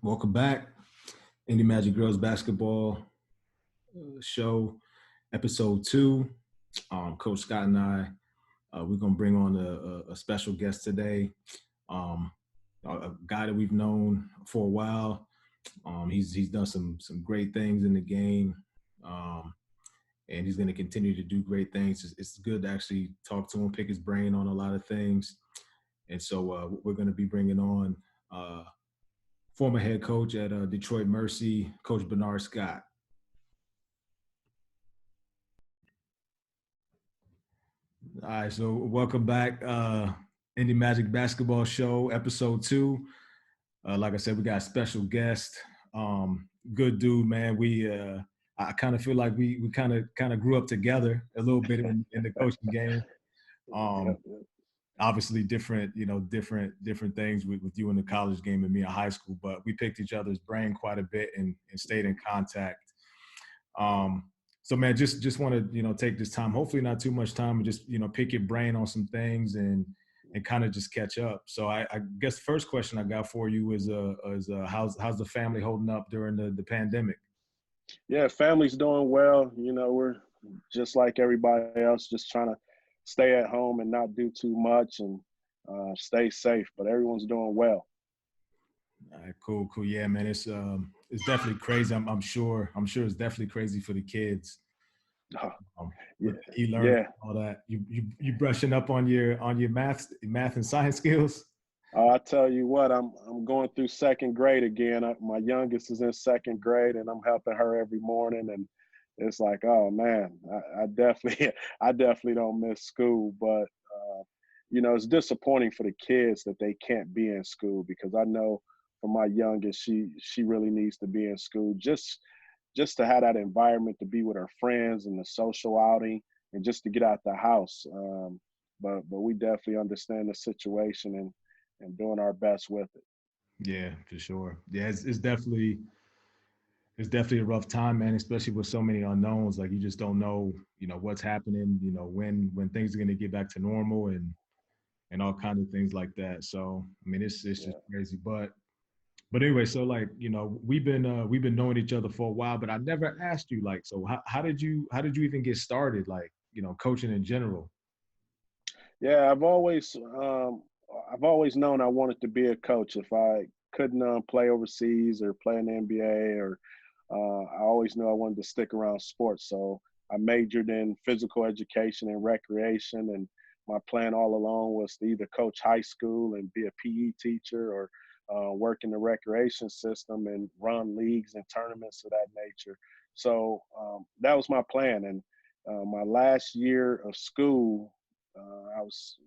Welcome back. Indy Magic Girls Basketball Show, EP.2. Coach Scott and I, we're going to bring on a special guest today, a guy that we've known for a while. He's done some great things in the game, and he's going to continue to do great things. It's good to actually talk to him, pick his brain on a lot of things. And so we're going to be bringing on former head coach at Detroit Mercy, Coach Bernard Scott. All right, so welcome back, Indy Magic Basketball Show, EP.2. Like I said, we got a special guest. Good dude, man. I kind of feel like we kind of grew up together a little bit in the coaching game. Obviously different things with you in the college game and me in high school, but we picked each other's brain quite a bit and stayed in contact. So man, just want to, take this time, hopefully not too much time, but just, pick your brain on some things and kind of just catch up. So I guess the first question I got for you is how's the family holding up during the pandemic? Yeah, family's doing well. We're just like everybody else, just trying to stay at home and not do too much and stay safe, but everyone's doing well. All right, cool. Yeah, man, it's definitely crazy. I'm sure it's definitely crazy for the kids. With e-learning, yeah. all that. You brushing up on your math and science skills? I tell you what, I'm going through second grade again. My youngest is in second grade, and I'm helping her every morning. And it's like, oh man, I definitely don't miss school, but it's disappointing for the kids that they can't be in school, because I know for my youngest, she really needs to be in school just to have that environment, to be with her friends and the social outing, and just to get out the house. But we definitely understand the situation and doing our best with it. Yeah, for sure. Yeah, it's definitely a rough time, man, especially with so many unknowns. Like, you just don't know, what's happening, when things are going to get back to normal and all kinds of things like that. So, I mean, it's just crazy. But anyway, so like, we've been knowing each other for a while, but I never asked you, like, so how did you even get started, like, coaching in general? Yeah, I've always known I wanted to be a coach. If I couldn't play overseas or play in the NBA, or I always knew I wanted to stick around sports. So I majored in physical education and recreation, and my plan all along was to either coach high school and be a PE teacher, or work in the recreation system and run leagues and tournaments of that nature. So that was my plan. And my last year of school, I was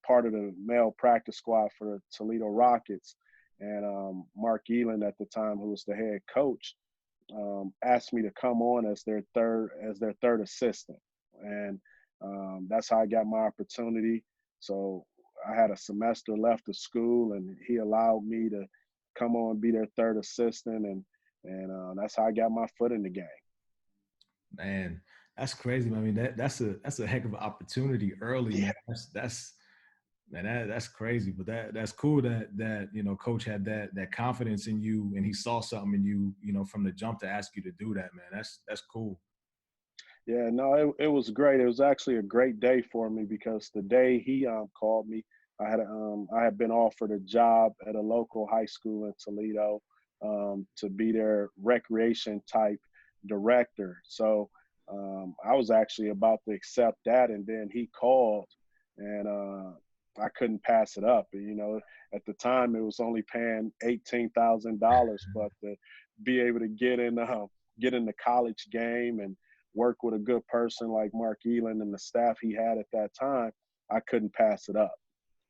part of the male practice squad for the Toledo Rockets. And Mark Elan at the time, who was the head coach, asked me to come on as their third assistant. And that's how I got my opportunity. So I had a semester left of school, and he allowed me to come on and be their third assistant, and that's how I got my foot in the game. Man, that's crazy. I mean, that's a heck of an opportunity early, man. That's crazy. But that's cool that coach had that confidence in you, and he saw something in you, from the jump, to ask you to do that, man. That's cool. Yeah, no, it was great. It was actually a great day for me, because the day he called me, I had been offered a job at a local high school in Toledo, to be their recreation type director. So I was actually about to accept that, and then he called, and I couldn't pass it up. At the time it was only paying $18,000, but to be able to get in the college game and work with a good person like Mark Elan and the staff he had at that time, I couldn't pass it up.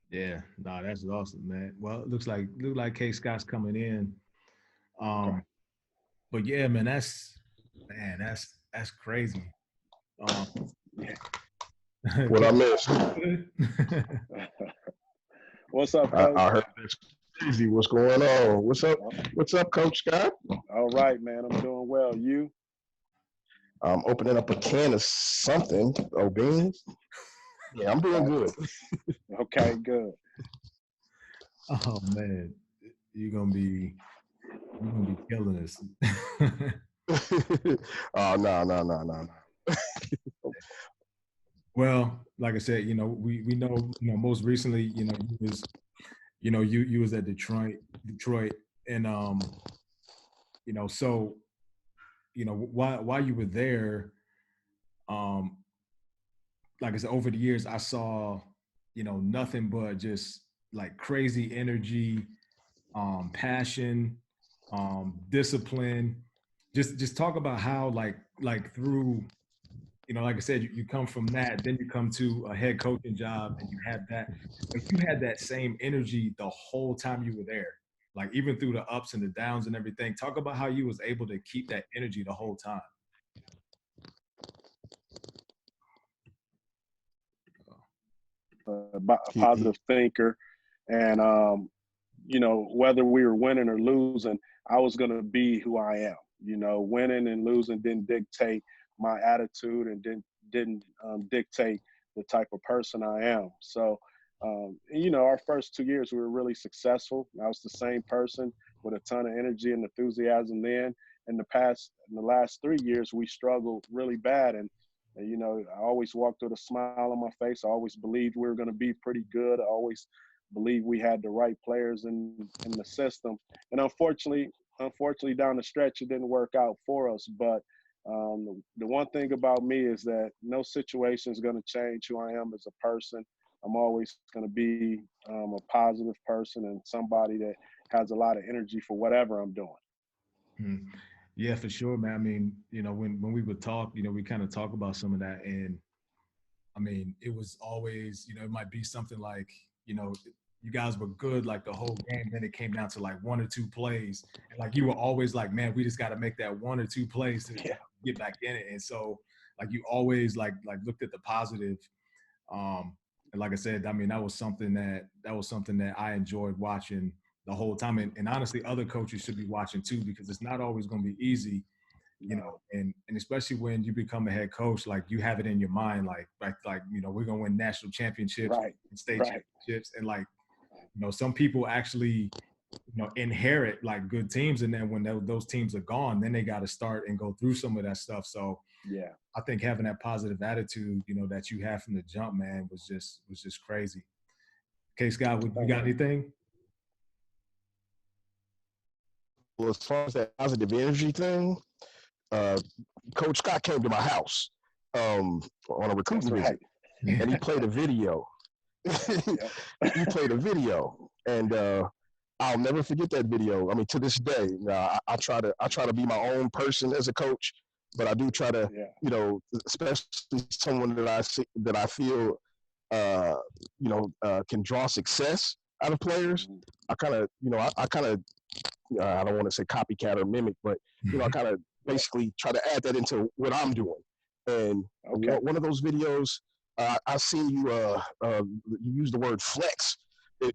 Yeah, no, that's awesome, man. Well, it looks like K Scott's coming in. Okay. But yeah, man, that's crazy. Yeah. What I missed? What's up, Coach? I heard that's crazy. What's going on? What's up? What's up, Coach Scott? All right, man. I'm doing well. You? I'm opening up a can of something. Oh, beans? Yeah, I'm doing good. Okay, good. Oh man, you're gonna be You're gonna be killing this. Oh, no. Well, like I said, we know, most recently, you was at Detroit, and so while you were there, um, like I said, over the years, I saw, nothing but just like crazy energy, passion, discipline. Just talk about how like through, like I said, you come from that, then you come to a head coaching job, and you have that, but you had that same energy the whole time you were there, like even through the ups and the downs and everything. Talk about how you was able to keep that energy the whole time. A positive thinker, and whether we were winning or losing, I was going to be who I am. Winning and losing didn't dictate my attitude, and didn't dictate the type of person I am. So, our first 2 years we were really successful. I was the same person with a ton of energy and enthusiasm then. In the last 3 years, we struggled really bad, and I always walked with a smile on my face. I always believed we were going to be pretty good. I always believed we had the right players in the system. And unfortunately, down the stretch, it didn't work out for us. But the one thing about me is that no situation is going to change who I am as a person. I'm always going to be a positive person and somebody that has a lot of energy for whatever I'm doing. Hmm. Yeah, for sure, man. I mean, when we would talk, we kind of talk about some of that, and I mean, it was always, it might be something like, you guys were good like the whole game. Then it came down to like one or two plays. And like you were always like, man, we just got to make that one or two plays to Yeah. get back in it. And so like you always like looked at the positive. And like I said, I mean, that was something that I enjoyed watching the whole time. And honestly, other coaches should be watching too, because it's not always going to be easy, No. and especially when you become a head coach, like you have it in your mind, like we're gonna win national championships Right. and state Right. championships, and like some people actually inherit like good teams, and then when those teams are gone, then they got to start and go through some of that stuff. So Yeah. I think having that positive attitude, that you have from the jump, man, was just crazy. Okay, Scott, you got anything? Well, as far as that positive energy thing, uh, Coach Scott came to my house on a recruiting That's visit, right. and he played a video. He played a video, and I'll never forget that video. I mean, to this day, I try to be my own person as a coach, but I do try to, especially someone that I feel, can draw success out of players. I kind of, I don't want to say copycat or mimic, but I kind of basically try to add that into what I'm doing. And one of those videos, I seen you you use the word flex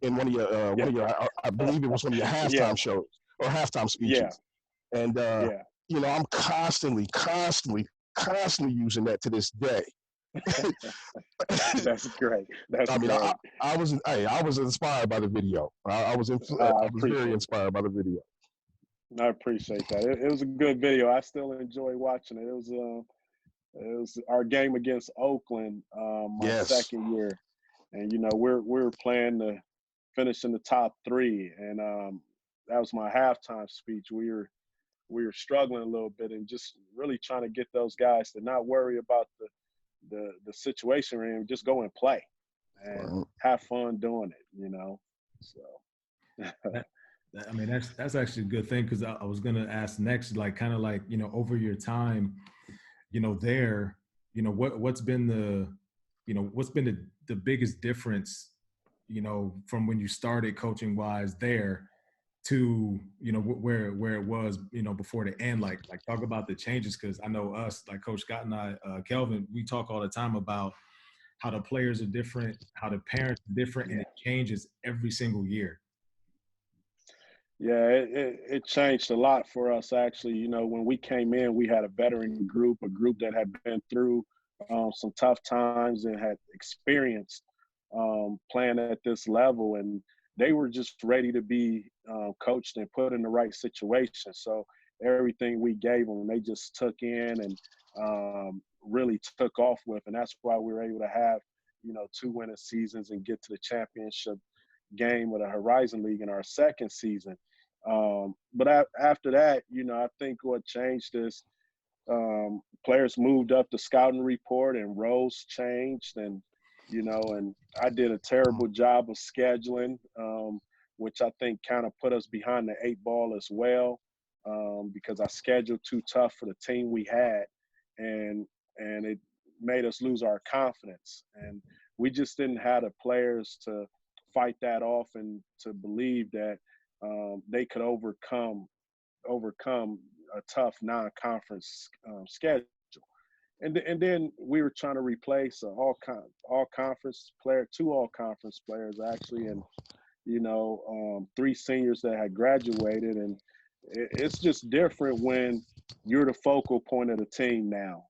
in I believe it was one of your halftime shows or halftime speeches. Yeah. And I'm constantly using that to this day. That's great. That's I mean, great. I was inspired by the video. I was very inspired by the video. I appreciate that. It was a good video. I still enjoy watching it. It was our game against Oakland, my second year, and we're playing to finish in the top three, and that was my halftime speech. We were struggling a little bit and just really trying to get those guys to not worry about the situation we're in, just go and play and have fun doing it. So. I mean, that's actually a good thing, because I was gonna ask next, like kind of like over your time, there, what's been the biggest difference, from when you started coaching wise there to where it was before the end, like talk about the changes, because I know us, like Coach Scott and I, Kelvin, we talk all the time about how the players are different, how the parents are different, and it changes every single year. Yeah, it changed a lot for us, actually. When we came in, we had a veteran group, a group that had been through some tough times and had experienced playing at this level. And they were just ready to be coached and put in the right situation. So everything we gave them, they just took in and really took off with, and that's why we were able to have 2 winning seasons and get to the championship game with the Horizon League in our second season. But after that, I think what changed is players moved up the scouting report and roles changed, and and I did a terrible job of scheduling, which I think kind of put us behind the 8 ball as well, because I scheduled too tough for the team we had, and it made us lose our confidence, and we just didn't have the players to fight that off and to believe that they could overcome a tough non-conference schedule. And then we were trying to replace all-conference player, 2 all-conference players actually, and 3 seniors that had graduated, and it's just different when you're the focal point of the team now.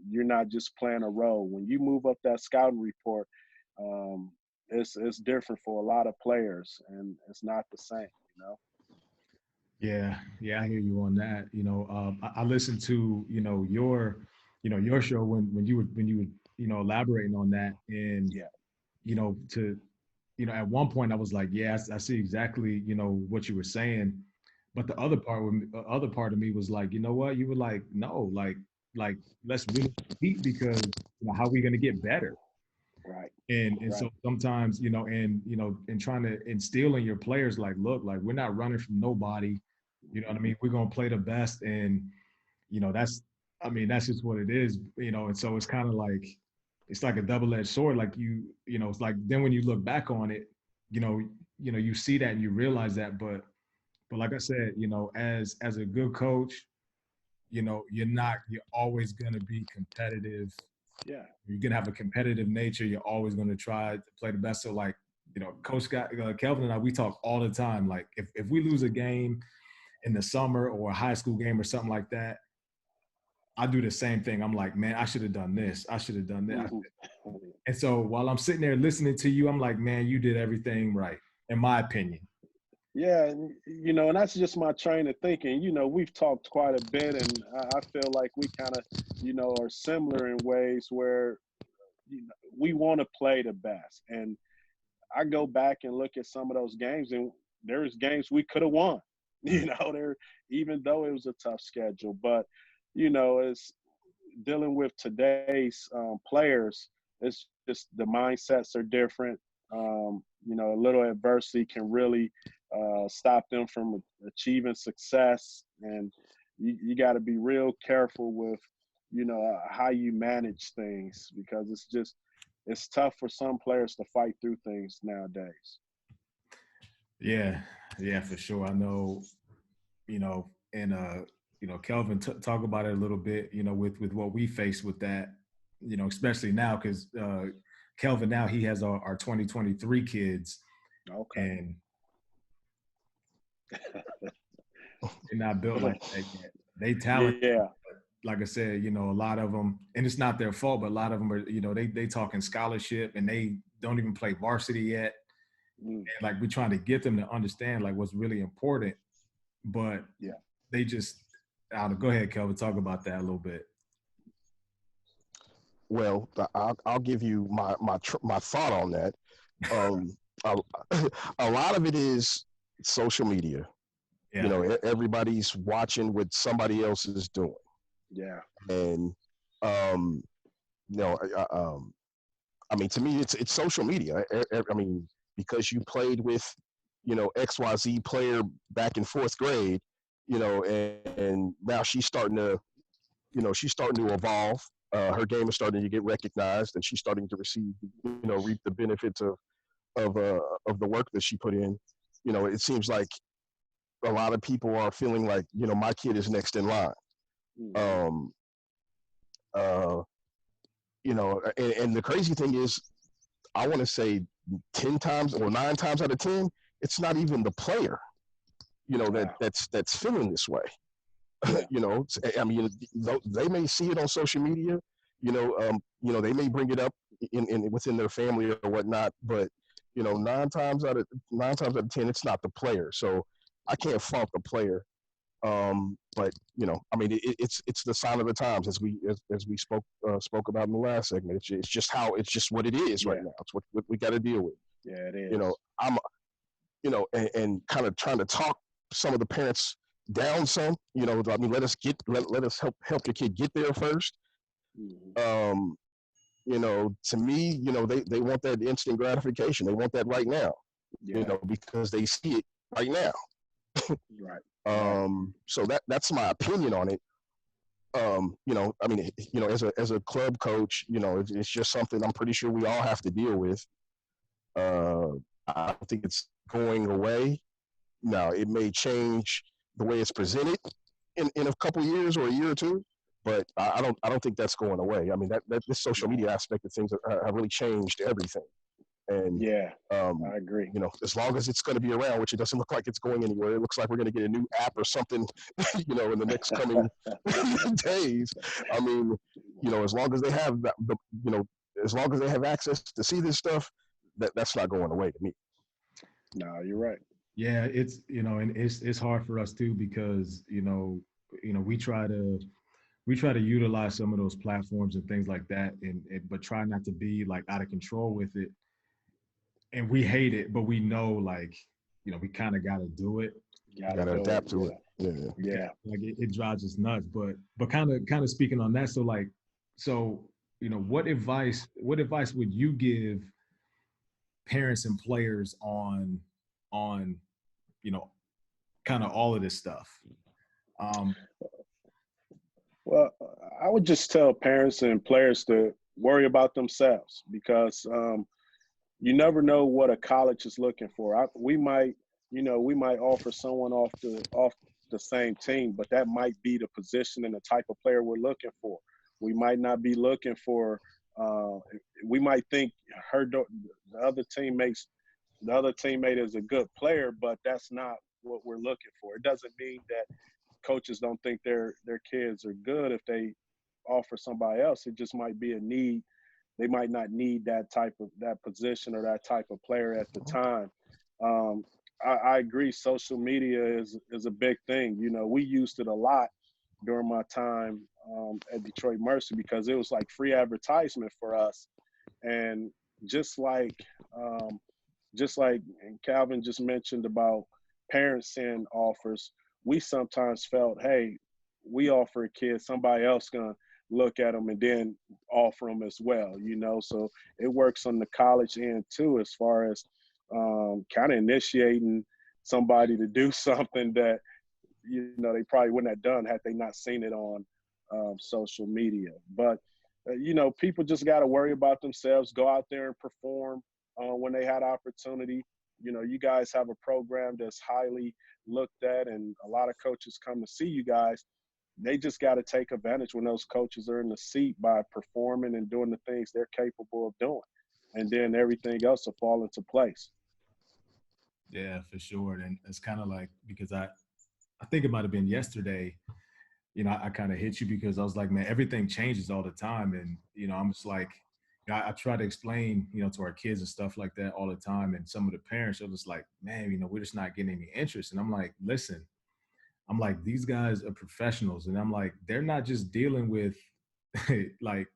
You're not just playing a role. When you move up that scouting report, it's different for a lot of players, and it's not the same. Yeah, I hear you on that. I listened to your show when you were elaborating on that, and at one point I was like, yeah, I see exactly what you were saying, but the other part of me was like, you know what, you were like, no, like let's really compete, because how are we going to get better? Right. And so sometimes and trying to instill in your players, like, look, like, we're not running from nobody. You know what I mean? We're gonna play the best, and that's just what it is. And so it's kind of like, it's like a double-edged sword. Like it's like, then when you look back on it, you see that and you realize that. But like I said, as a good coach, you're always gonna be competitive. Yeah. You're gonna have a competitive nature. You're always gonna try to play the best. So like, Coach Scott, Kelvin and I, we talk all the time. Like if we lose a game in the summer or a high school game or something like that, I do the same thing. I'm like, man, I should have done this. I should have done that. Mm-hmm. And so while I'm sitting there listening to you, I'm like, man, you did everything right, in my opinion. Yeah, and that's just my train of thinking. We've talked quite a bit, and I feel like we kind of, are similar in ways where we want to play the best. And I go back and look at some of those games, and there's games we could have won. Even though it was a tough schedule, but it's dealing with today's players. It's just the mindsets are different. A little adversity can really stop them from achieving success, and you got to be real careful with how you manage things, because it's tough for some players to fight through things nowadays. Yeah, for sure. I know, and Kelvin, talk about it a little bit, with what we face with that, especially now, because Kelvin, now he has our 2023 kids. Okay. And they're not built like that yet. They talented. Yeah. Like I said, a lot of them, and it's not their fault, but a lot of them are, they talking scholarship, and they don't even play varsity yet. And like, we're trying to get them to understand like what's really important, but they just, go ahead, Kelvin, talk about that a little bit. Well, I'll give you my thought on that. A lot of it is social media. Yeah. Everybody's watching what somebody else is doing. Yeah. And I mean, to me, it's social media. I mean, because you played with, XYZ player back in 4th grade, and now she's starting to evolve. Her game is starting to get recognized, and she's starting to receive, reap the benefits of the work that she put in. It seems like a lot of people are feeling like, my kid is next in line. And the crazy thing is, I want to say 10 times or 9 times out of 10, it's not even the player, that's feeling this way. I mean, they may see it on social media, they may bring it up in within their family or whatnot, but You know, nine times out of 10, it's not the player. So I can't fault the player. But you know, I mean, it's the sign of the times, as we spoke about in the last segment. It's just what it is right now. It's what we got to deal with. Yeah, it is. You know, and kind of trying to talk some of the parents down some. You know, I mean, let us help your kid get there first. Mm-hmm. You know, to me, you know, they want that instant gratification. They want that right now. Yeah. You know, because they see it right now. Right. So that's my opinion on it. You know, I mean, you know, as a club coach, you know, it's just something I'm pretty sure we all have to deal with. I don't think it's going away. Now, it may change the way it's presented in a couple years or a year or two, but I don't think that's going away. I mean, that this social media aspect of things have really changed everything. And I agree. You know, as long as it's going to be around, which it doesn't look like it's going anywhere. It looks like we're going to get a new app or something, you know, in the next coming days. I mean, you know, as long as they have you know, as long as they have access to see this stuff, that's not going away to me. No, you're right. Yeah, it's, you know, and it's hard for us too, because we try to utilize some of those platforms and things like that, and but try not to be like out of control with it. And we hate it, but we know, like, we kind of got to do it. Gotta adapt to it. Yeah. Like it drives us nuts. But kind of speaking on that, so what advice would you give parents and players on kind of all of this stuff? Well, I would just tell parents and players to worry about themselves, because you never know what a college is looking for. We might offer someone off the same team, but that might be the position and the type of player we're looking for. We might not be looking for. We might think the other teammate is a good player, but that's not what we're looking for. It doesn't mean that coaches don't think their kids are good if they offer somebody else. It just might be a need. They might not need that position or that type of player at the time. I agree. Social media is a big thing. You know, we used it a lot during my time at Detroit Mercy, because it was like free advertisement for us. And just like Calvin just mentioned about parents send offers, we sometimes felt, hey, we offer a kid, somebody else gonna look at them and then offer them as well, So it works on the college end too, as far as kind of initiating somebody to do something that they probably wouldn't have done had they not seen it on social media. But people just got to worry about themselves, go out there and perform when they had opportunity. You guys have a program that's highly looked at, and a lot of coaches come to see you guys. They just got to take advantage when those coaches are in the seat by performing and doing the things they're capable of doing. And then everything else will fall into place. Yeah, for sure. And it's kind of like, because I think it might have been yesterday, I kind of hit you because I was like, man, everything changes all the time. And, I'm just like, I try to explain, to our kids and stuff like that all the time. And some of the parents are just like, man, we're just not getting any interest. And I'm like, listen, these guys are professionals. And I'm like, they're not just dealing with like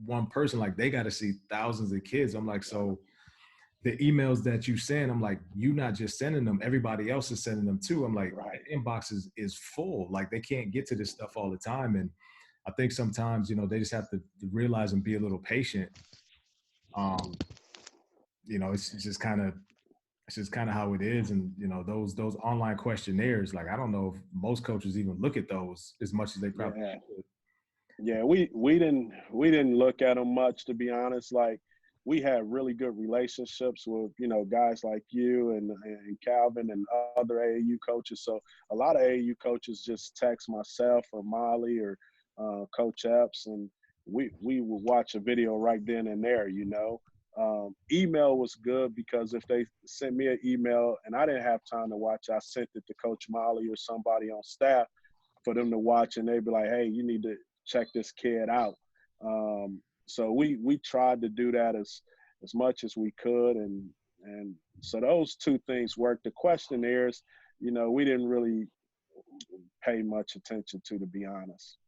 one person, like they got to see thousands of kids. I'm like, so the emails that you send, I'm like, you not just sending them, everybody else is sending them too. I'm like, right. The inbox is full. Like they can't get to this stuff all the time. And I think sometimes, they just have to realize and be a little patient. It's just kind of how it is. And, those online questionnaires, like, I don't know if most coaches even look at those as much as they probably should. Yeah, we didn't look at them much, to be honest. Like, we had really good relationships with, guys like you and Calvin and other AAU coaches. So a lot of AAU coaches just text myself or Molly or Coach Epps, and we would watch a video right then and there, Email was good, because if they sent me an email and I didn't have time to watch, I sent it to Coach Molly or somebody on staff for them to watch, and they'd be like, hey, you need to check this kid out. So we tried to do that as much as we could, and And so those two things work. The question is, we didn't really pay much attention to be honest.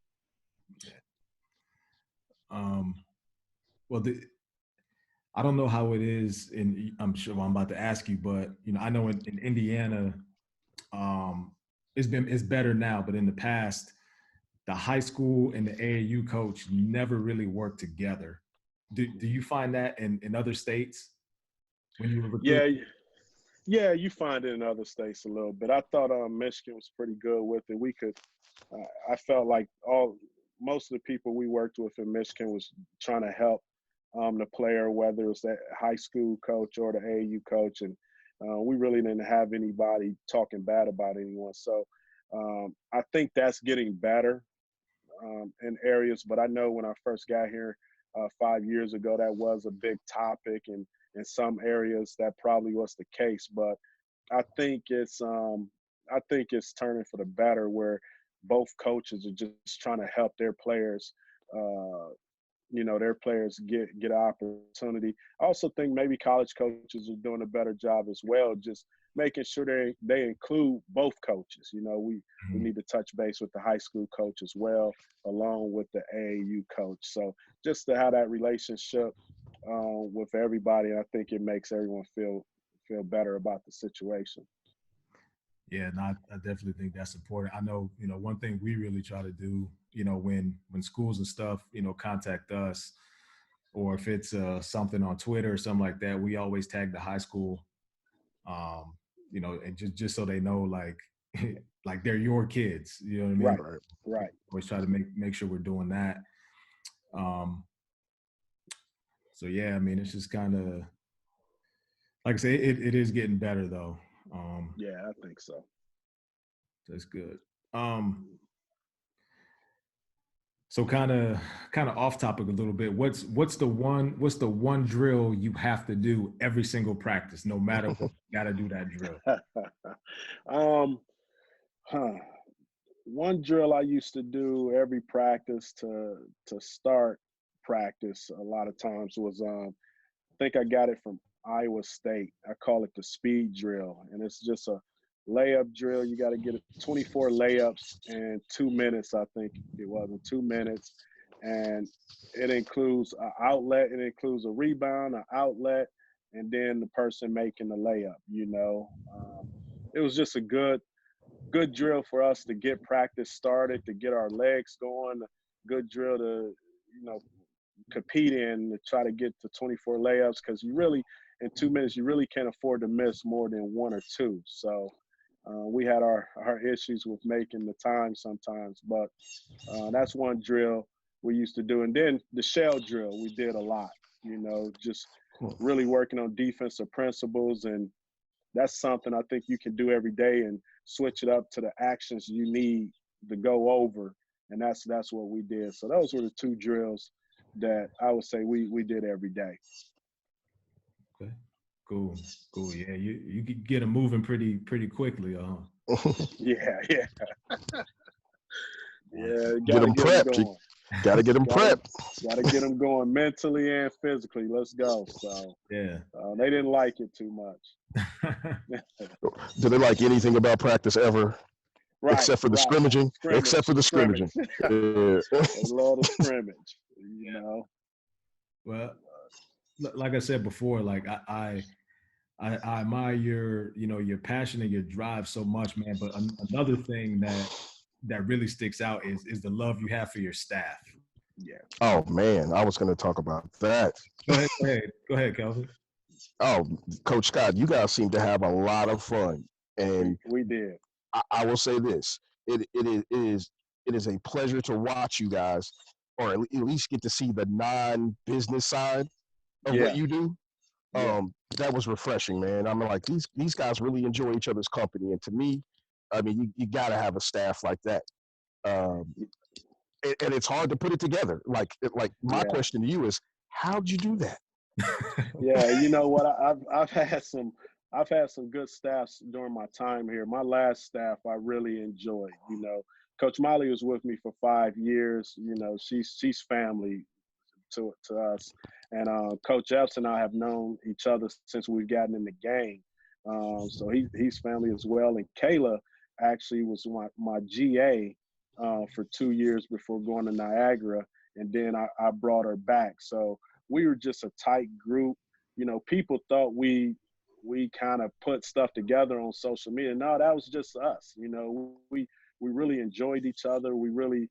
Well, I don't know how it is, and I'm sure I'm about to ask you, but I know in Indiana, it's better now, but in the past, the high school and the AAU coach never really worked together. Do you find that in other states when you were recruiting? Yeah, you find it in other states a little bit. I thought Michigan was pretty good with it. I felt like most of the people we worked with in Michigan was trying to help the player, whether it's that high school coach or the AAU coach, and we really didn't have anybody talking bad about anyone. So I think that's getting better in areas. But I know when I first got here 5 years ago, that was a big topic, and in some areas that probably was the case. But I think it's turning for the better, where both coaches are just trying to help their players. Their players get opportunity. I also think maybe college coaches are doing a better job as well, just making sure they include both coaches. We need to touch base with the high school coach as well, along with the AAU coach. So just to have that relationship with everybody, I think it makes everyone feel better about the situation. Yeah, no, I definitely think that's important. I know, one thing we really try to do, when schools and stuff, contact us, or if it's something on Twitter or something like that, we always tag the high school, and just so they know, like, like they're your kids, you know what I mean? Right. Always try to make sure we're doing that. So yeah, I mean, it's just kind of, like I say, it is getting better though. Yeah, I think so. That's good. So kind of off topic a little bit. What's the one drill you have to do every single practice, no matter what? You got to do that drill. One drill I used to do every practice to start practice a lot of times was I think I got it from Iowa State. I call it the speed drill, and it's just a layup drill. You got to get 24 layups in 2 minutes. I think it was in 2 minutes, and it includes an outlet. It includes a rebound, an outlet, and then the person making the layup. It was just a good drill for us to get practice started, to get our legs going. Good drill to compete in, to try to get to 24 layups, because you really, in 2 minutes, you really can't afford to miss more than one or two. So we had our issues with making the time sometimes, but that's one drill we used to do. And then the shell drill we did a lot, just really working on defensive principles. And that's something I think you can do every day and switch it up to the actions you need to go over. And that's what we did. So those were the two drills that I would say we did every day. Okay. Cool. Yeah, you could get them moving pretty quickly, Yeah. Yeah, get them prepped. Got to get them prepped. Got to get them going mentally and physically. Let's go. So yeah, they didn't like it too much. Do they like anything about practice ever? Right, except for the scrimmaging. Except for the scrimmaging. Yeah. They love the scrimmage. Well, like I said before, like I admire your passion and your drive so much, man. But another thing that really sticks out is the love you have for your staff. Yeah. Oh man, I was going to talk about that. Go ahead, Kelvin. Oh, Coach Scott, you guys seem to have a lot of fun, and we did. I will say this: it is a pleasure to watch you guys, or at least get to see the non-business side of what you do. That was refreshing, man. I mean, like these guys really enjoy each other's company, and to me, I mean, you got to have a staff like that. And it's hard to put it together. Like my question to you is, how'd you do that? Yeah, you know what? I've had some good staffs during my time here. My last staff I really enjoyed. Coach Molly was with me for 5 years. She's family to us. And Coach Epps and I have known each other since we've gotten in the game. So he's family as well. And Kayla actually was my GA for 2 years before going to Niagara. And then I brought her back. So we were just a tight group. You know, people thought we kind of put stuff together on social media. No, that was just us. You know, we really enjoyed each other. We really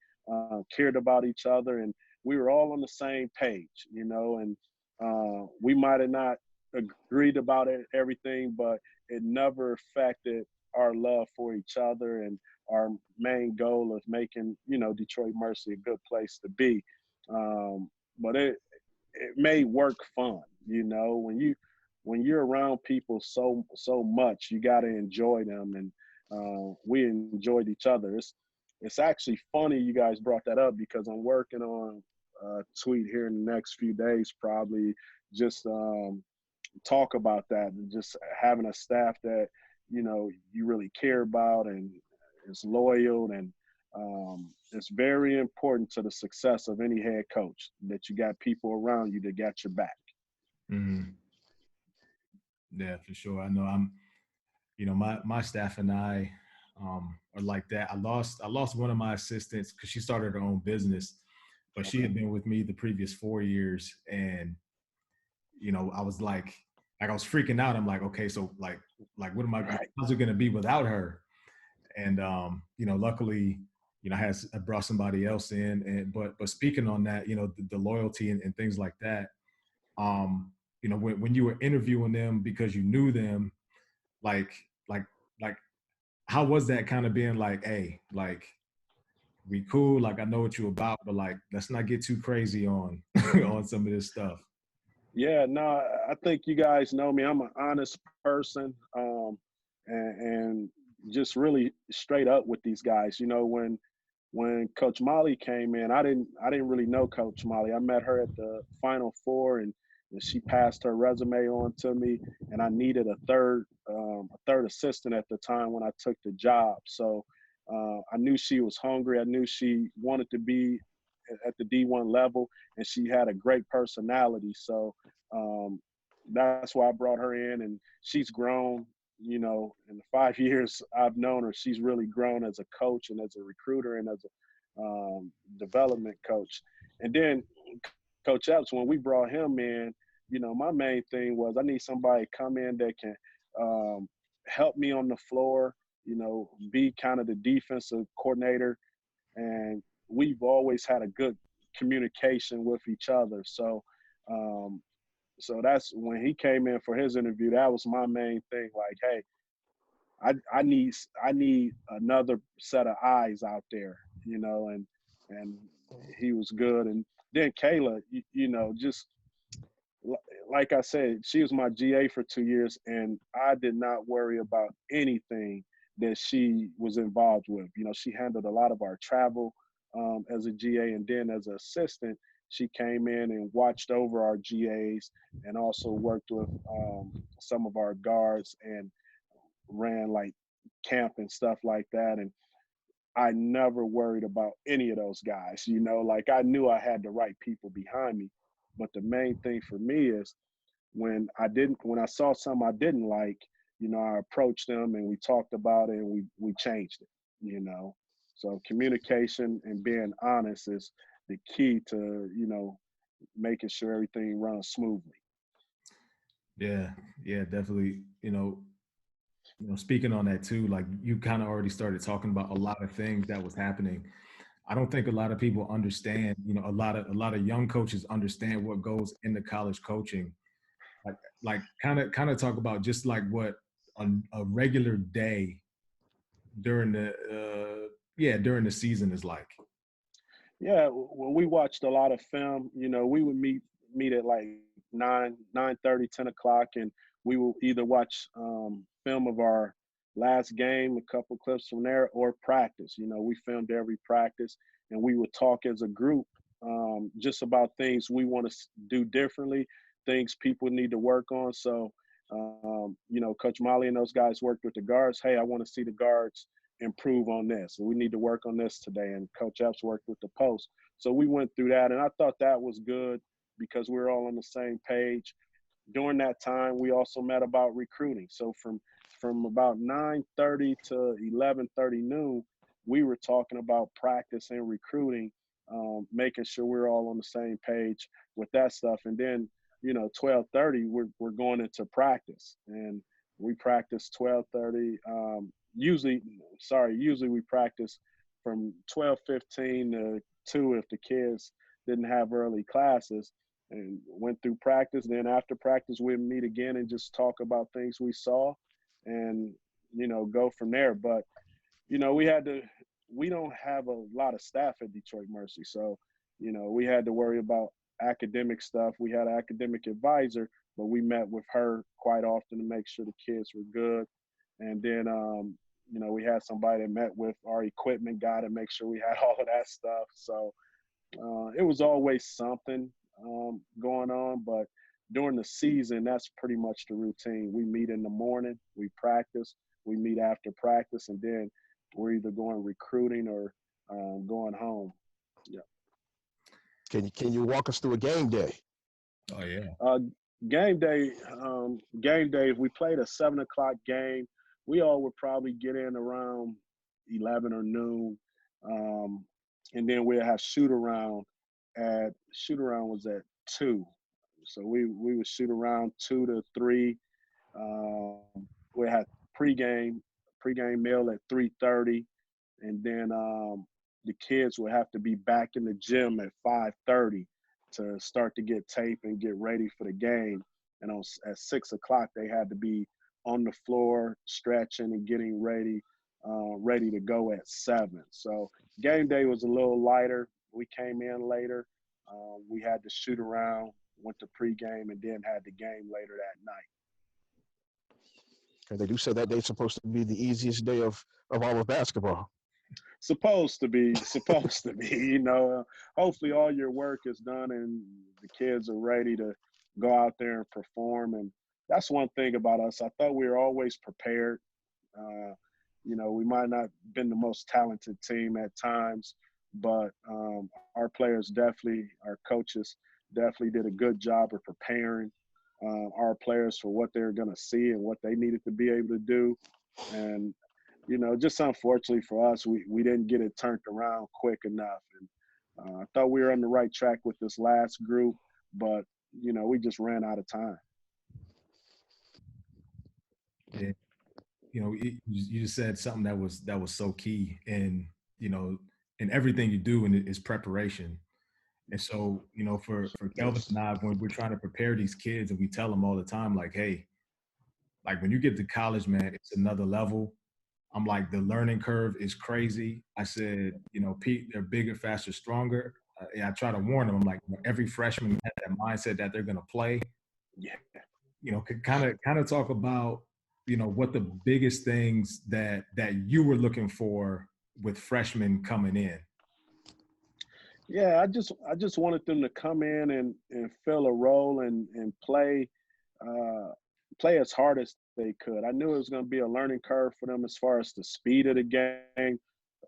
cared about each other, and we were all on the same page. You know, and we might have not agreed about everything, but it never affected our love for each other and our main goal of making, you know, Detroit Mercy a good place to be. But it made work fun. You know, when you're around people so much, you got to enjoy them, and we enjoyed each other. It's actually funny you guys brought that up, because I'm working on a tweet here in the next few days, probably just talk about that, and just having a staff that, you know, you really care about and is loyal, and it's very important to the success of any head coach that you got people around you that got your back. Mm-hmm. Yeah, for sure. I know you know, my staff and I are like that. I lost one of my assistants because she started her own business, but she had been with me the previous 4 years, and you know, I was like I was freaking out. I'm like, okay, so like what am I? Right. How's it gonna be without her? And you know, luckily, you know, I brought somebody else in. And but speaking on that, you know, the loyalty and things like that. You know, when you were interviewing them because you knew them, like like like how was that kind of being like, hey, like we cool, like I know what you about, but like let's not get too crazy on on some of this stuff. Yeah, no, I think you guys know me. I'm an honest person, and just really straight up with these guys. You know, when Coach Molly came in, I didn't really know Coach Molly. I met her at the Final Four, and she passed her resume on to me, and I needed a third assistant at the time when I took the job. So I knew she was hungry. I knew she wanted to be at the D1 level, and she had a great personality. So um, that's why I brought her in, and she's grown. You know, in the 5 years I've known her, she's really grown as a coach and as a recruiter and as a development coach. And then Coach Epps, when we brought him in, you know, my main thing was I need somebody to come in that can help me on the floor, you know, be kind of the defensive coordinator. And we've always had a good communication with each other. So, so that's when he came in for his interview. That was my main thing. Like, hey, I need another set of eyes out there, you know, and he was good. And then Kayla, you know, just like I said, she was my GA for 2 years, and I did not worry about anything that she was involved with. You know, she handled a lot of our travel as a GA, and then as an assistant, she came in and watched over our GAs and also worked with some of our guards and ran like camp and stuff like that. And I never worried about any of those guys. You know, like I knew I had the right people behind me. But the main thing for me is when I saw something I didn't like, you know, I approached them and we talked about it, and we changed it, you know. So communication and being honest is the key to, you know, making sure everything runs smoothly. Yeah, yeah, definitely. You know, speaking on that too, like you kind of already started talking about a lot of things that was happening. I don't think a lot of people understand, you know, a lot of young coaches understand what goes into college coaching. Like kind of talk about just like what a regular day during the during the season is like. Yeah, when we watched a lot of film, you know, we would meet at like 9:30, 10 o'clock, and we will either watch film of our last game, a couple clips from there, or practice. You know, we filmed every practice, and we would talk as a group just about things we want to do differently, things people need to work on. So, you know, Coach Molly and those guys worked with the guards. Hey, I want to see the guards improve on this, and we need to work on this today. And Coach Epps worked with the post. So we went through that, and I thought that was good because we were all on the same page. During that time, we also met about recruiting. So from about 9:30 to 11:30 noon, we were talking about practice and recruiting, making sure we're all on the same page with that stuff. And then, 12:30, we're going into practice, and we practice 12:30. Usually we practice from 12:15 to 2 if the kids didn't have early classes, and went through practice. Then after practice, we'd meet again and just talk about things we saw and, go from there. But, we don't have a lot of staff at Detroit Mercy. So, we had to worry about academic stuff. We had an academic advisor, but we met with her quite often to make sure the kids were good. And then, we had somebody that met with our equipment guy to make sure we had all of that stuff. So it was always something going on, but during the season, that's pretty much the routine. We meet in the morning, we practice, we meet after practice, and then we're either going recruiting or going home. Yeah. Can you walk us through a game day? Oh yeah. Game day. If we played a 7:00 game, we all would probably get in around 11 or noon, and then we'll have shoot around. Shoot around was at 2, so we would shoot around 2 to 3. We had pregame meal at 3:30, and then the kids would have to be back in the gym at 5:30 to start to get tape and get ready for the game. And at 6:00, they had to be on the floor stretching and getting ready to go at 7. So game day was a little lighter. We came in later. We had to shoot around, went to pregame, and then had the game later that night. Okay, they do say that day's supposed to be the easiest day of all of basketball. Supposed to be. Hopefully all your work is done and the kids are ready to go out there and perform. And that's one thing about us. I thought we were always prepared. We might not have been the most talented team at times, but our players our coaches definitely did a good job of preparing our players for what they're going to see and what they needed to be able to do. And, just unfortunately for us, we didn't get it turned around quick enough. And I thought we were on the right track with this last group, but, we just ran out of time. Yeah. You just said something that was so key, and in everything you do, and is preparation. And so, for Kelvin and I, when we're trying to prepare these kids, and we tell them all the time, like, hey, like when you get to college, man, it's another level. I'm like, the learning curve is crazy. I said, Pete, they're bigger, faster, stronger. I try to warn them. I'm like, every freshman has that mindset that they're going to play. Yeah. Kind of talk about, what the biggest things that you were looking for with freshmen coming in. Yeah, I just wanted them to come in and fill a role and play as hard as they could. I knew it was going to be a learning curve for them as far as the speed of the game,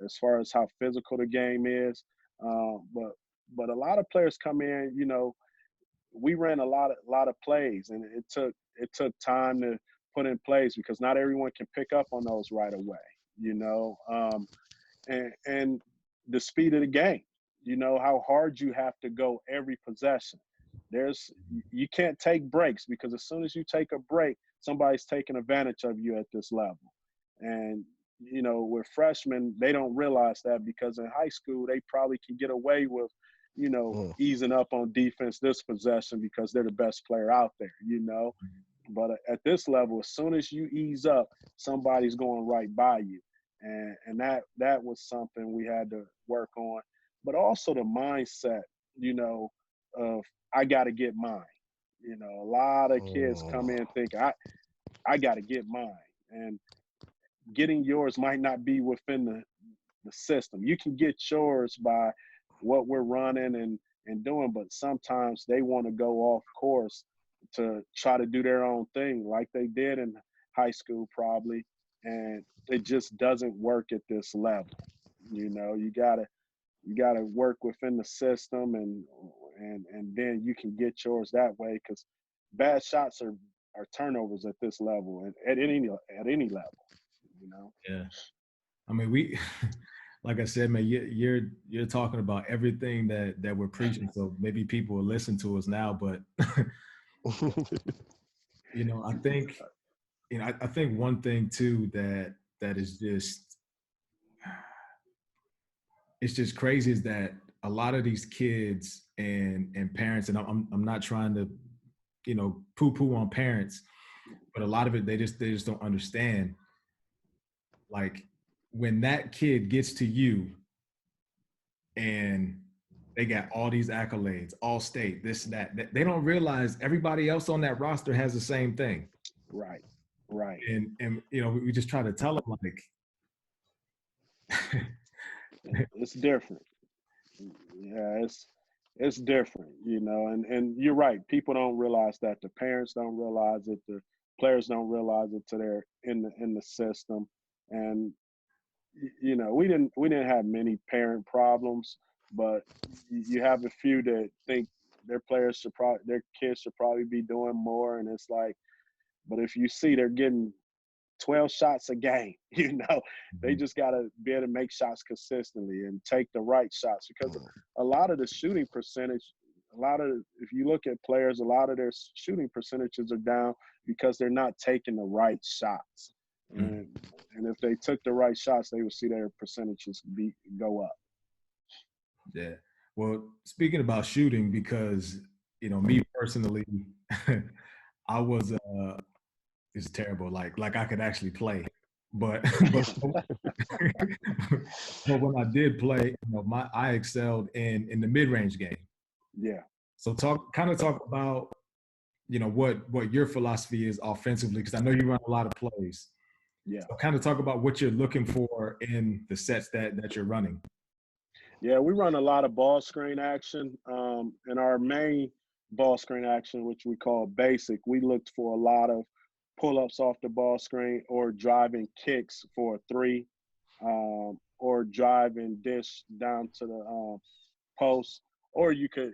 as far as how physical the game is. But a lot of players come in. We ran a lot of plays, and it took time to put in plays because not everyone can pick up on those right away. And the speed of the game. How hard you have to go every possession. You can't take breaks because as soon as you take a break, somebody's taking advantage of you at this level. And, with freshmen, they don't realize that because in high school, they probably can get away with, easing up on defense this possession because they're the best player out there, But at this level, as soon as you ease up, somebody's going right by you. And that was something we had to work on. But also the mindset, of I got to get mine. A lot of kids come in thinking, I got to get mine. And getting yours might not be within the system. You can get yours by what we're running and doing, but sometimes they want to go off course to try to do their own thing like they did in high school probably. and it just doesn't work at this level. You gotta work within the system, and then you can get yours that way, because bad shots are turnovers at this level, and at any level. Yeah. I mean, we, like I said, man, you're talking about everything that we're preaching. So maybe people will listen to us now, but I think, I think one thing too that is just, it's just crazy is that a lot of these kids and parents, and I'm not trying to, poo-poo on parents, but a lot of it they just don't understand. Like when that kid gets to you and they got all these accolades, all state, this, that, they don't realize everybody else on that roster has the same thing. Right. And we just try to tell them like It's different. Yeah, it's different, and you're right. People don't realize that. The parents don't realize it. The players don't realize it till they're in the system. And we didn't have many parent problems, but you have a few that think their kids should probably be doing more, and it's like, but if you see they're getting 12 shots a game, they just got to be able to make shots consistently and take the right shots, because a lot of the shooting percentage, if you look at players, a lot of their shooting percentages are down because they're not taking the right shots. And if they took the right shots, they would see their percentages go up. Yeah. Well, speaking about shooting, because me personally, I was it's terrible. Like I could actually play, but but when I did play, I excelled in the mid range game. Yeah. So talk about what your philosophy is offensively, because I know you run a lot of plays. Yeah. So kind of talk about what you're looking for in the sets that you're running. Yeah, we run a lot of ball screen action. In our main ball screen action, which we call basic, we looked for a lot of pull-ups off the ball screen, or driving kicks for a three, or driving dish down to the post, or you could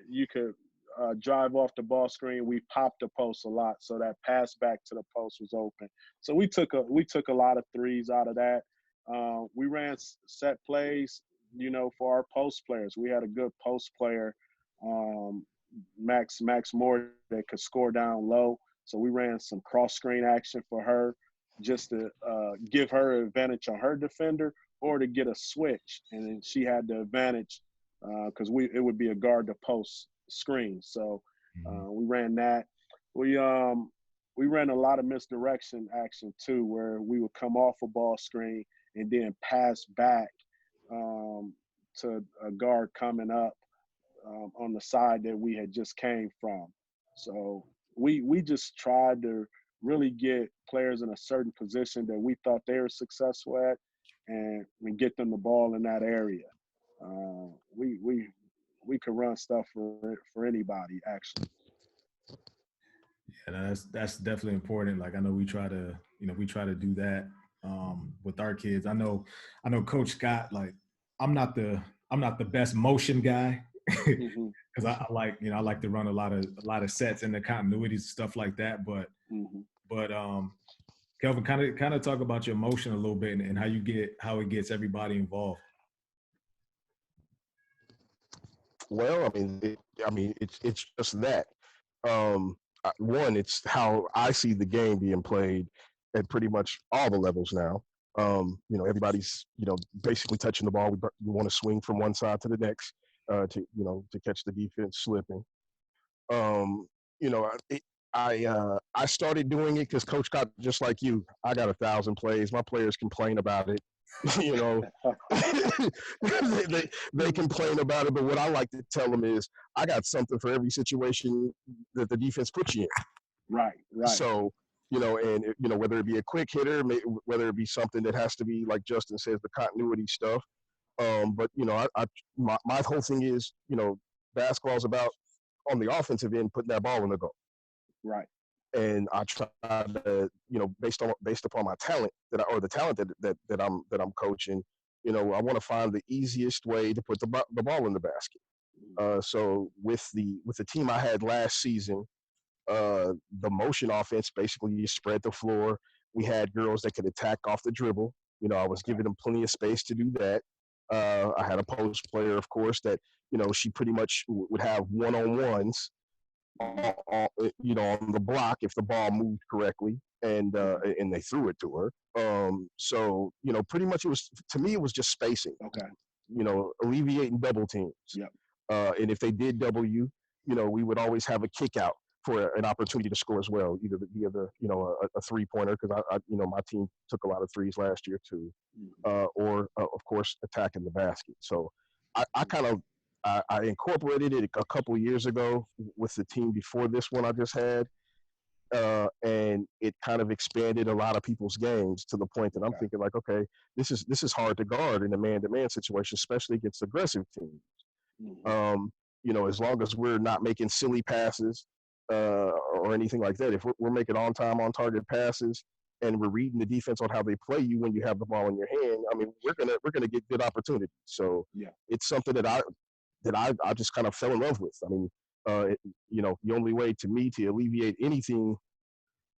drive off the ball screen. We popped the post a lot, so that pass back to the post was open. So we took a lot of threes out of that. We ran set plays, for our post players. We had a good post player, Max Moore, that could score down low. So we ran some cross screen action for her, just to give her an advantage on her defender, or to get a switch, and then she had the advantage because it would be a guard to post screen. So we ran that. We ran a lot of misdirection action too, where we would come off a ball screen and then pass back to a guard coming up on the side that we had just came from. So we just tried to really get players in a certain position that we thought they were successful at, and get them the ball in that area. We could run stuff for anybody, actually. Yeah, that's definitely important. Like I know we try to do that with our kids. I know Coach Scott, like I'm not the best motion guy, because I like to run a lot of sets and the continuities and stuff like that. But Kelvin, kind of talk about your motion a little bit, and how it gets everybody involved. Well, it's just that. One, it's how I see the game being played at pretty much all the levels now. Everybody's basically touching the ball. We want to swing from one side to the next to catch the defense slipping. I started doing it because Coach got, just like you, I got 1,000 plays. My players complain about it. they complain about it, but what I like to tell them is I got something for every situation that the defense puts you in. Right. So, whether it be a quick hitter, whether it be something that has to be, like Justin says, the continuity stuff. But my whole thing is, basketball's about, on the offensive end, putting that ball in the goal. Right. and I try to, based upon my talent or the talent that I'm coaching, I want to find the easiest way to put the ball in the basket. So with the team I had last season, the motion offense, basically you spread the floor. We had girls that could attack off the dribble. I was giving them plenty of space to do that. I had a post player, of course, that she pretty much would have one-on-ones on the block if the ball moved correctly, and they threw it to her. So pretty much to me it was just spacing. Okay. Alleviating double teams. Yep. And if they did double you, we would always have a kick out for an opportunity to score as well, either via a 3-pointer, because my team took a lot of threes last year too, or of course attacking the basket. So I incorporated it a couple years ago with the team before this one I just had, and it kind of expanded a lot of people's games to the point that I'm thinking like, okay, this is hard to guard in a man-to-man situation, especially against aggressive teams. As long as we're not making silly passes or anything like that, if we're making on-time, on-target passes, and we're reading the defense on how they play you when you have the ball in your hand, I mean, we're gonna get good opportunities. So it's something that I just kind of fell in love with. I mean, the only way to me to alleviate anything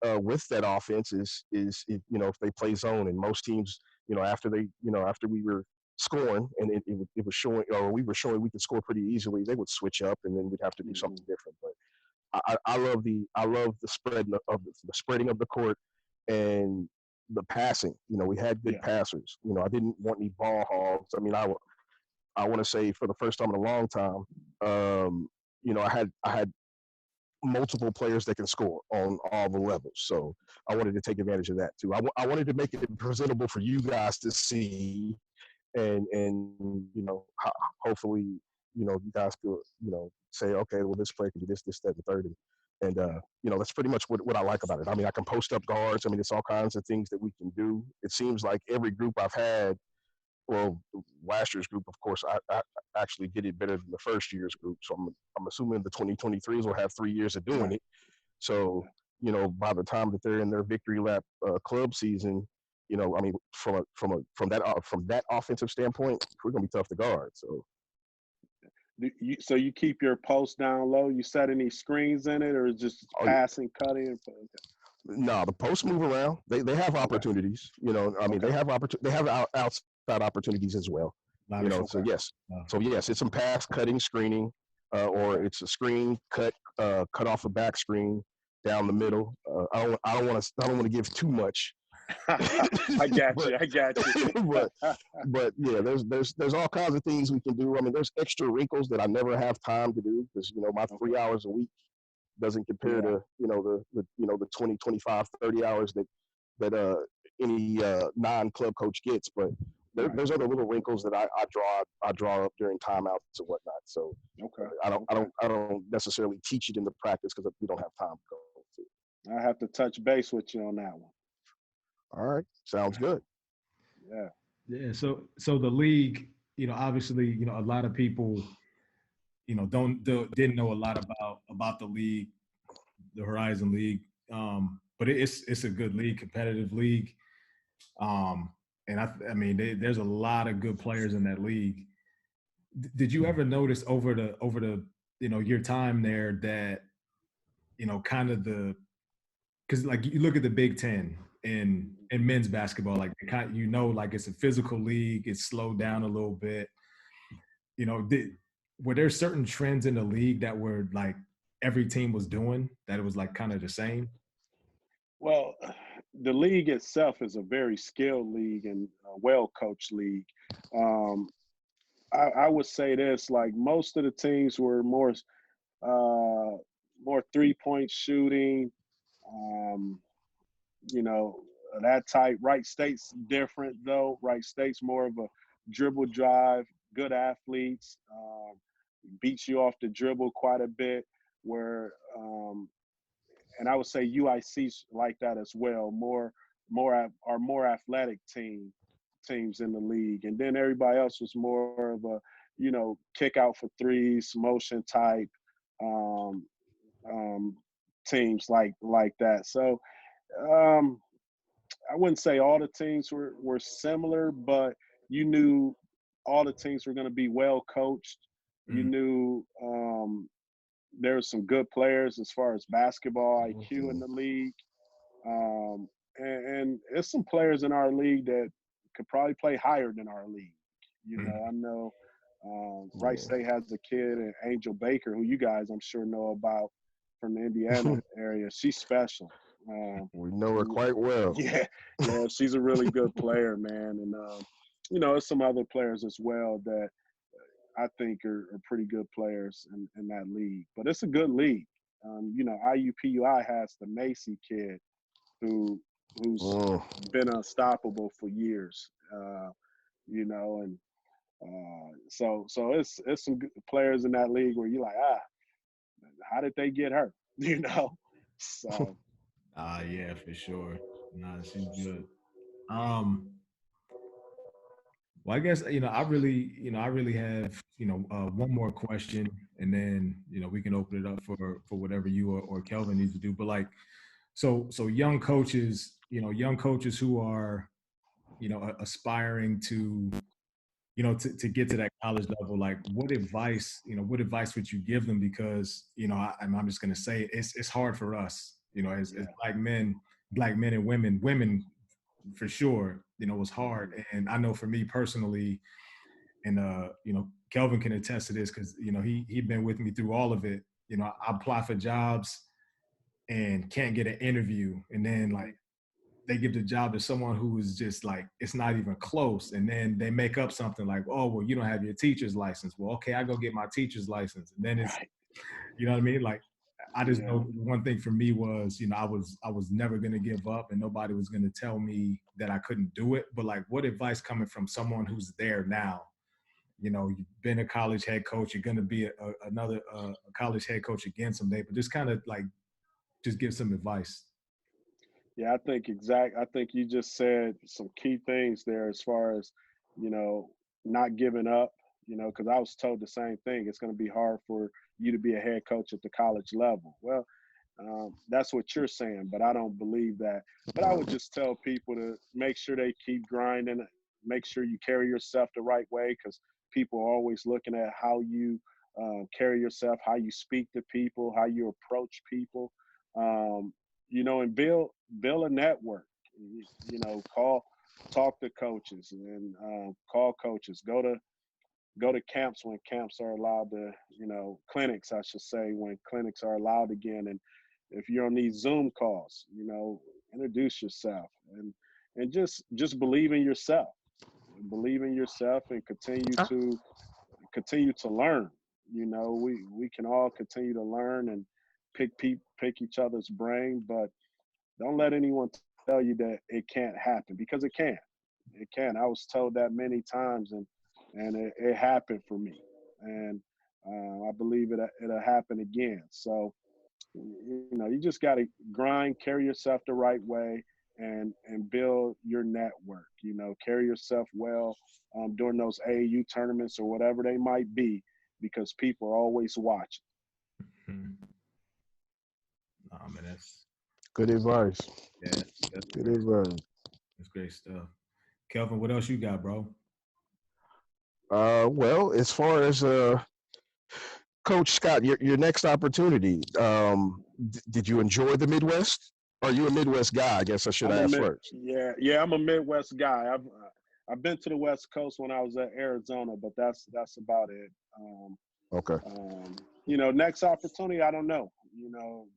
with that offense is if they play zone, and most teams, after we were scoring and it was showing, or we were showing we could score pretty easily, they would switch up, and then we'd have to do something different. But I love the spreading of the court and the passing. We had good passers. I didn't want any ball hogs. I mean, I want to say for the first time in a long time, I had multiple players that can score on all the levels. So I wanted to take advantage of that too. I wanted to make it presentable for you guys to see, and hopefully you guys could say, okay, well, this player can do this, that, and the third, and that's pretty much what I like about it. I mean, I can post up guards. I mean, it's all kinds of things that we can do. It seems like every group I've had, well, last year's group, of course, I actually did it better than the first year's group. So I'm assuming the 2023s will have 3 years of doing it. So, by the time that they're in their victory lap club season, I mean, from that offensive standpoint, we're gonna be tough to guard. So. So you keep your post down low? You set any screens in it, or just passing, cutting? No, the posts move around. They have opportunities. I mean, they have outside opportunities as well. So yes. So yes, it's some pass, cutting, screening, or it's a screen, cut off a back screen down the middle. I don't want to give too much. I got you. but yeah, there's all kinds of things we can do. I mean, there's extra wrinkles that I never have time to do because my 3 hours a week doesn't compare to the 20, 25, 30 hours that any non-club coach gets. But there's other little wrinkles that I draw up during timeouts and whatnot. So I don't necessarily teach it in the practice because we don't have time to go to. I have to touch base with you on that one. All right, sounds good. Yeah. So the league, obviously, a lot of people, didn't know a lot about the league, the Horizon League. But it's a good league, competitive league. And I mean, there's a lot of good players in that league. Did you ever notice over the your time there that kind of because like you look at the Big Ten in men's basketball, like like it's a physical league, it's slowed down a little bit. Were there certain trends in the league that were like every team was doing that it was like kind of the same? Well, the league itself is a very skilled league and a well-coached league. I would say this, like most of the teams were more three-point shooting, that type. Wright State's different though. Wright State's more of a dribble drive, good athletes, beats you off the dribble quite a bit, where and I would say UIC's like that as well, more athletic teams in the league. And then everybody else was more of a, kick out for threes, motion type, teams like that. So um, I wouldn't say all the teams were similar, but you knew all the teams were going to be well coached. You Mm. knew there were some good players as far as basketball IQ in the league. Um, and it's some players in our league that could probably play higher than our league. You know, Mm. I know Wright State has a kid, Angel Baker, who you guys I'm sure know about from the Indiana area. She's special. We know her quite well. Yeah, yeah, she's a really good player, man. And you know, there's some other players as well that I think are pretty good players in that league. But it's a good league. You know, IUPUI has the Macy kid who's been unstoppable for years. You know, and so it's some good players in that league where you're like, how did they get hurt? You know, so Yeah, for sure. Nah, she's good. Um, well, I guess I really have one more question, and then we can open it up for whatever you or Kelvin needs to do. But like, so young coaches who are aspiring to to get to that college level, like what advice would you give them? Because I'm just gonna say it's hard for us, as black men and women for sure, was hard. And I know for me personally, and Kelvin can attest to this because he'd been with me through all of it. I apply for jobs and can't get an interview, and then like they give the job to someone who is just like it's not even close, and then they make up something like, oh well, you don't have your teacher's license. Well, okay, I go get my teacher's license, and then it's right. you know what I mean. Like I just Yeah. know one thing for me was I was never gonna give up, and nobody was gonna tell me that I couldn't do it. But like, what advice coming from someone who's there now? You've been a college head coach. You're going to be another college head coach again someday. But just kind of like, just give some advice. Yeah, I think you just said some key things there as far as, you know, not giving up, you know, because I was told the same thing. It's going to be hard for you to be a head coach at the college level. Well, that's what you're saying, but I don't believe that. But I would just tell people to make sure they keep grinding, make sure you carry yourself the right way, because people are always looking at how you carry yourself, how you speak to people, how you approach people. Um, you know, and build a network. You know, talk to coaches and call coaches. Go to camps when camps are allowed to. You know, clinics I should say when clinics are allowed again. And if you're on these Zoom calls, you know, introduce yourself and just believe in yourself. Believe in yourself and continue to learn. You know, we can all continue to learn and pick each other's brain, but don't let anyone tell you that it can't happen because it can. It can. I was told that many times, and it happened for me, and I believe it'll happen again. So you know, you just got to grind, carry yourself the right way, and build your network. You know, carry yourself well during those AAU tournaments or whatever they might be, because people are always watching. Mm-hmm. Oh man, that's Good advice. yeah, that's Good great. advice. That's great stuff. Kelvin, what else you got, bro? Well, as far as Coach Scott, your next opportunity, did you enjoy the Midwest? Are you a Midwest guy? I guess I should ask first. Yeah, I'm a Midwest guy. I've been to the West Coast when I was at Arizona, but that's about it. Okay. You know, next opportunity, I don't know. You know,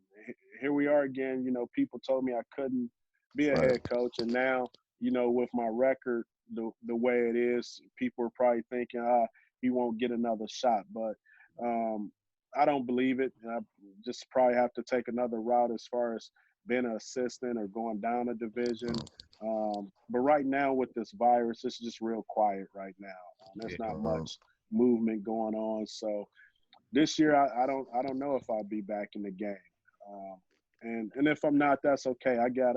here we are again. You know, people told me I couldn't be a Right. head coach, and now, you know, with my record the way it is, people are probably thinking, he won't get another shot. But I don't believe it. I just probably have to take another route as far as being an assistant or going down a division. But right now with this virus, it's just real quiet right now. There's not much movement going on. So this year, I don't know if I'll be back in the game. And if I'm not, that's okay. I got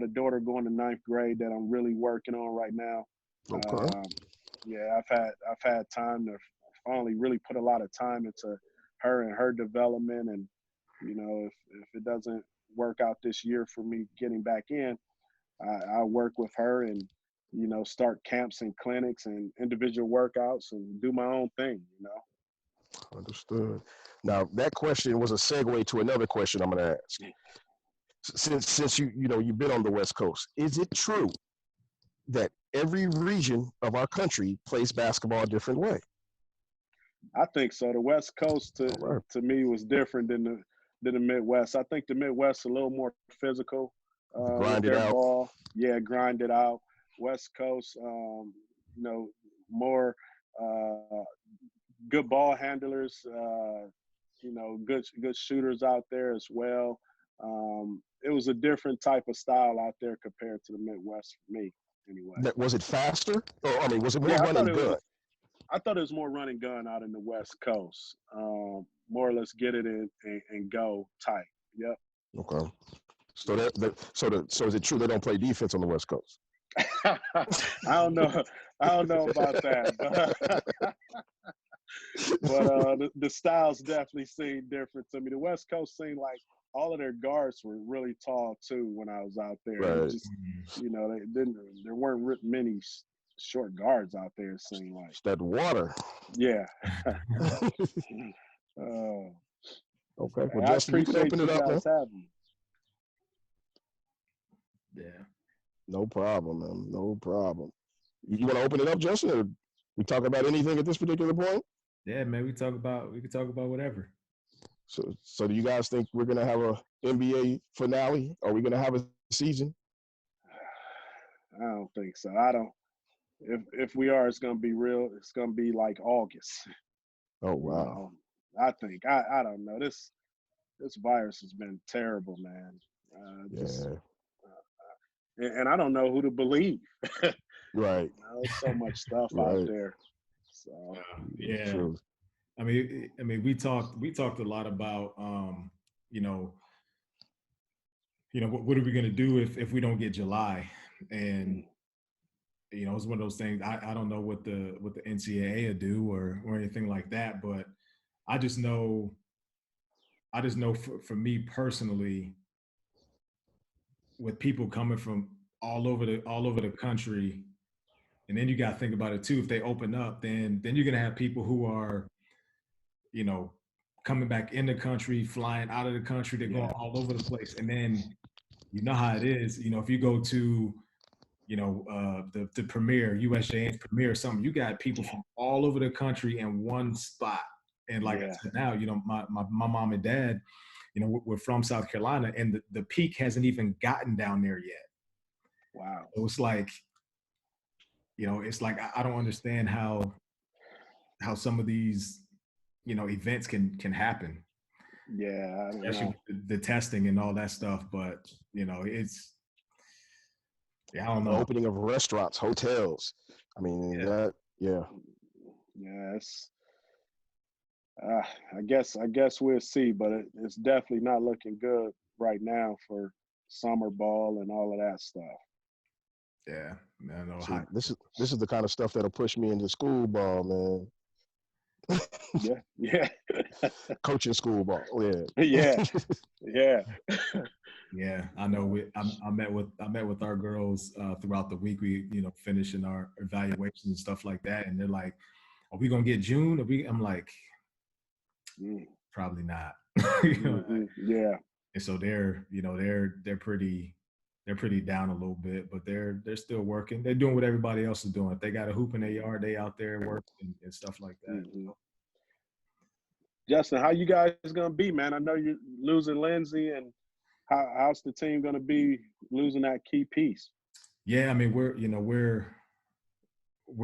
a daughter going to ninth grade that I'm really working on right now. Okay. Yeah, I've had time to finally really put a lot of time into her and her development, and if it doesn't work out this year for me getting back in, I work with her and, start camps and clinics and individual workouts and do my own thing, Understood. Now, that question was a segue to another question I'm going to ask. Since you've been on the West Coast, is it true that every region of our country plays basketball a different way? I think so. The West Coast to me was different than the Midwest. I think the Midwest is a little more physical with their ball. Yeah, grind it out. West Coast, more good ball handlers. Good shooters out there as well. It was a different type of style out there compared to the Midwest for me, anyway. Was it faster? Or, was it more running gun? I thought it was more running gun out in the West Coast. More or less get it in and go tight. Yep. Okay. So is it true they don't play defense on the West Coast? I don't know about that, but the styles definitely seem different to me. The West Coast seemed like all of their guards were really tall too when I was out there. Right. Just, there weren't many short guards out there. It seemed like it's that water. Yeah. Okay. Well, Justin, you can open it up, man. Yeah. No problem, man. No problem. You want to open it up, Justin, or we talk about anything at this particular point? Yeah, man. We can talk about whatever. So do you guys think we're gonna have a NBA finale? Are we gonna have a season? I don't think so. I don't. If we are, it's gonna be real. It's gonna be like August. Oh wow. I think I don't know. This virus has been terrible, man. And I don't know who to believe. Right. There's so much stuff out there. So yeah. True. I mean, we talked a lot about, what are we going to do if we don't get July? And, it's one of those things. I don't know what the NCAA will do or anything like that, but I just know for me personally, with people coming from all over the country, and then you got to think about it too. If they open up, then you're going to have people who are, coming back in the country, flying out of the country. They're going all over the place. And then you know how it is. If you go to, the Premier, USJ's Premier or something, you got people from all over the country in one spot. And like I said now, my mom and dad, we're from South Carolina, and the peak hasn't even gotten down there yet. Wow. So it's like, I don't understand how some of these, events can happen. Yeah. Especially with the testing and all that stuff. But, it's, I don't know. The opening of restaurants, hotels. I mean, Yes. I guess we'll see, but it's definitely not looking good right now for summer ball and all of that stuff. Yeah, man. See, this is the kind of stuff that'll push me into school ball, man. Yeah. Coaching school ball. Yeah. Yeah, I know. I met with our girls throughout the week. We finishing our evaluations and stuff like that, and they're like, "Are we gonna get June? I'm like, probably not." Yeah. And so they're pretty down a little bit, but they're still working. They're doing what everybody else is doing. If they got a hoop in their yard, they out there working and stuff like that. Mm-hmm. Justin, how you guys gonna be, man? I know you're losing Lindsay, and how's the team gonna be losing that key piece? Yeah, I mean we're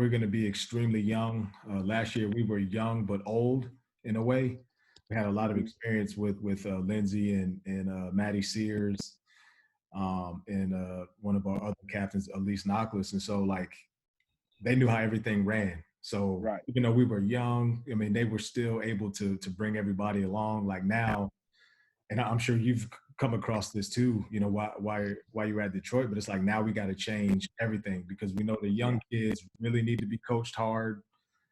gonna be extremely young. Last year we were young but old in a way. We had a lot of experience with Lindsay and Maddie Sears, and one of our other captains, Elise Knocklis, and so like they knew how everything ran. So even though we were young, I mean, they were still able to bring everybody along. Like now, and I'm sure you've come across this too, while you're at Detroit, but it's like now we got to change everything because we know the young kids really need to be coached hard.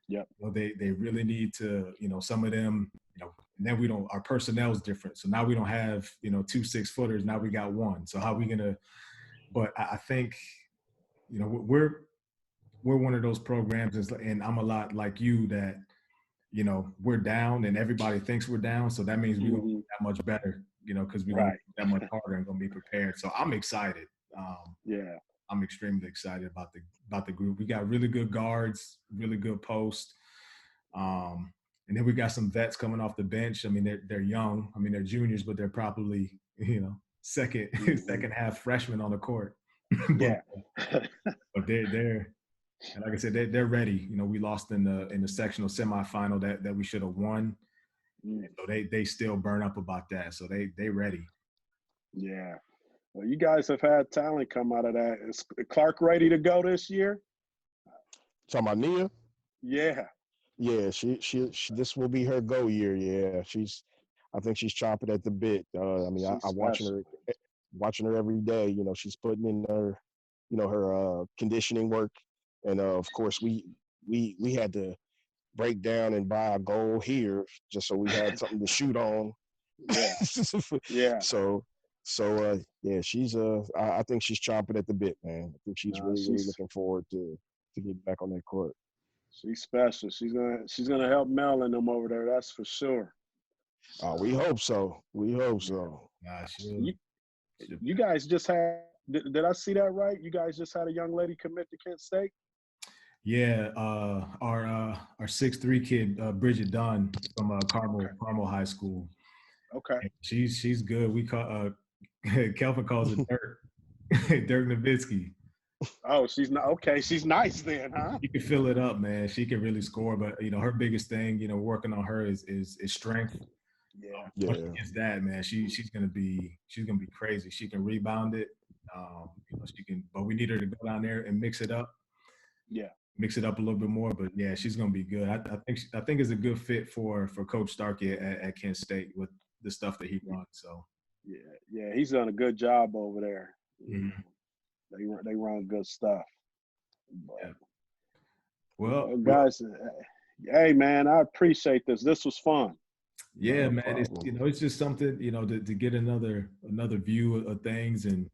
Yep. They really need to, some of them, And then our personnel is different. So now we don't have, 2 6-footers. Now we got one. So how are we going to, but I think, we're one of those programs, and I'm a lot like you that, we're down and everybody thinks we're down. So that means we're going to be that much better, because we're going to be that much harder and going to be prepared. So I'm excited. I'm extremely excited about the group. We got really good guards, really good posts. And then we got some vets coming off the bench. I mean, they're young. I mean, they're juniors, but they're probably, second half freshmen on the court. but they're and like I said, they're ready. We lost in the sectional semifinal that we should have won. So they still burn up about that. So they ready. Yeah. Well, you guys have had talent come out of that. Is Clark ready to go this year? Talking about Nia? Yeah. Yeah, she this will be her go year. Yeah, I think she's chomping at the bit. I mean, I'm watching her every day. She's putting in her, her conditioning work, and of course we had to break down and buy a goal here just so we had something to shoot on. Yeah. Yeah. So yeah, she's I think she's chomping at the bit, man. I think she's really looking forward to get back on that court. She's special. She's gonna help Mel and them over there. That's for sure. We hope so. We hope so. You guys just had. Did I see that right? You guys just had a young lady commit to Kent State. Yeah, our 6'3" kid, Bridget Dunn from Carmel High School. Okay. And she's good. We call Kelvin calls it Dirk Dirk Nowitzki. Oh, she's not okay. She's nice then, huh? She can fill it up, man. She can really score, but her biggest thing, working on her is strength. Yeah. Once she gets that, man, she's gonna be crazy. She can rebound it. She can, but we need her to go down there and mix it up. Yeah. Mix it up a little bit more, but yeah, she's gonna be good. I think it's a good fit for Coach Starkey at Kent State with the stuff that he runs. So yeah, he's done a good job over there. Mm-hmm. They run good stuff. But, yeah. Well, guys, hey man, I appreciate this. This was fun. Yeah, man. It's it's just something to get another view of things and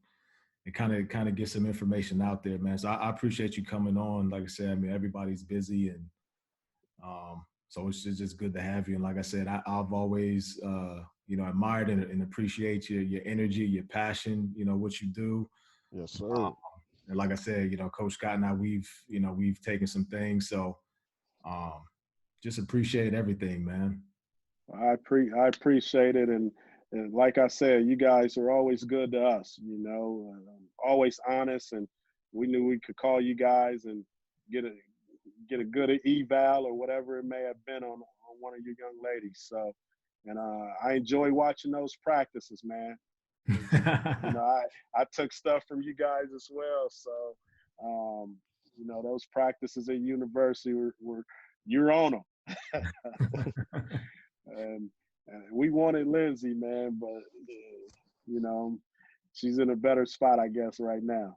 kind of get some information out there, man. So I appreciate you coming on. Like I said, I mean everybody's busy, and so it's just good to have you. And like I said, I've always admired and appreciate your energy, your passion, what you do. Yes, sir. And like I said, Coach Scott and I, we've taken some things. So just appreciate everything, man. I appreciate it, and like I said, you guys are always good to us. Always honest, and we knew we could call you guys and get a good eval or whatever it may have been on one of your young ladies. So, and I enjoy watching those practices, man. I took stuff from you guys as well. So, those practices at university were you're on them. and we wanted Lindsay, man, but she's in a better spot, I guess, right now.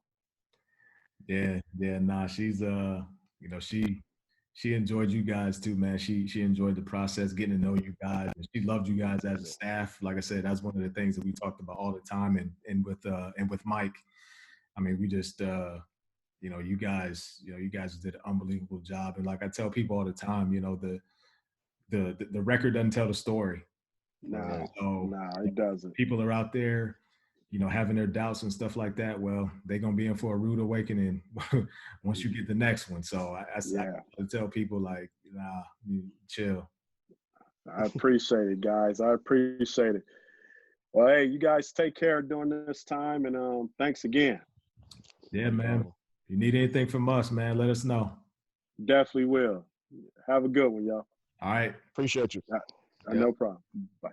Yeah, nah, she's she enjoyed you guys too, man. She enjoyed the process, getting to know you guys, and she loved you guys as a staff. Like I said, that's one of the things that we talked about all the time, and with Mike. I mean, we just you guys did an unbelievable job, and like I tell people all the time, the record doesn't tell the story. No, it doesn't. People are out there, having their doubts and stuff like that. Well, they're gonna be in for a rude awakening once you get the next one. So I tell people like, you chill. I appreciate it, guys. I appreciate it. Well, hey, you guys take care during this time, and thanks again. Yeah, man. If you need anything from us, man, let us know. Definitely will. Have a good one, y'all. All right. Appreciate you. No problem. Bye.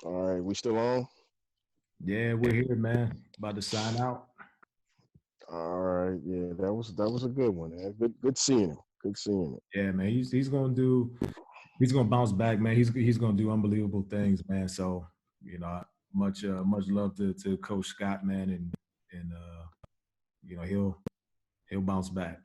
All right, we still on? Yeah, we're here, man. About to sign out. All right, yeah, that was a good one, man. Good seeing him. Good seeing him. Yeah, man. He's gonna bounce back, man. He's gonna do unbelievable things, man. So much love to Coach Scott, man, and he'll bounce back.